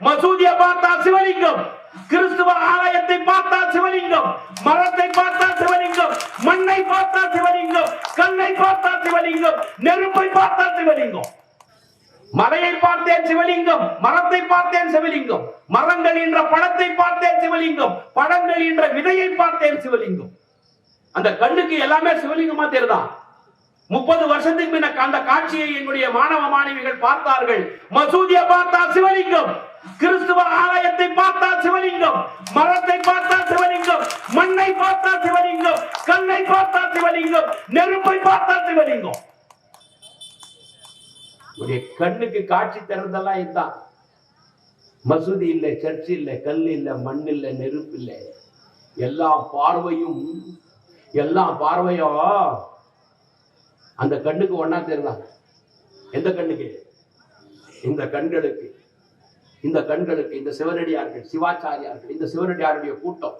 மசூதியை பார்த்தால் சிவலிங்கம், கிறிஸ்துவ ஆலயத்தை பார்த்தால் சிவலிங்கம், மரத்தை பார்த்தால் சிவலிங்கம், மண்ணை பார்த்தால் சிவலிங்கம், கல்லை பார்த்தால் சிவலிங்கம், நெருப்பை பார்த்தால் சிவலிங்கம். மலையை பார்த்தேன் சிவலிங்கம், மரத்தை பார்த்தேன் சிவலிங்கம், மரங்கள் என்ற பழத்தை பார்த்தேன் சிவலிங்கம், பழங்கள் என்ற விதையை பார்த்தேன் சிவலிங்கம். அந்த கண்ணுக்கு எல்லாமே சிவலிங்கமா தெரியுதான். 30 வருஷத்துக்கு முன்ன அந்த காட்சியை என்னுடைய மாணவ மாணவிகள் பார்த்தார்கள். மசூதியை பார்த்தால் சிவலிங்கம், கிறிஸ்துவ ஆலயத்தை பார்த்தால் சிவலிங்கம், மரத்தை பார்த்தால் சிவலிங்கம், மண்ணை பார்த்தால் சிவலிங்கம், கல்லை பார்த்தால் சிவலிங்கம், நெருப்பை பார்த்தால் சிவலிங்கம். கண்ணுக்கு காட்சி தரதெல்லாம் இதுதான். மசூதி இல்லை, சர்ச் இல்லை, கல் இல்லை, மண் இல்லை, நெருப்பு இல்லை. எல்லா பார்வையும் அந்த கண்ணுக்கு ஒன்னா தெரியுதான். எந்த கண்ணுக்கு? இந்த கண்களுக்கு, இந்த கண்களுக்கு, இந்த சிவனடியார்கள், சிவாச்சாரியார்கள், இந்த சிவனடியாருடைய கூட்டம்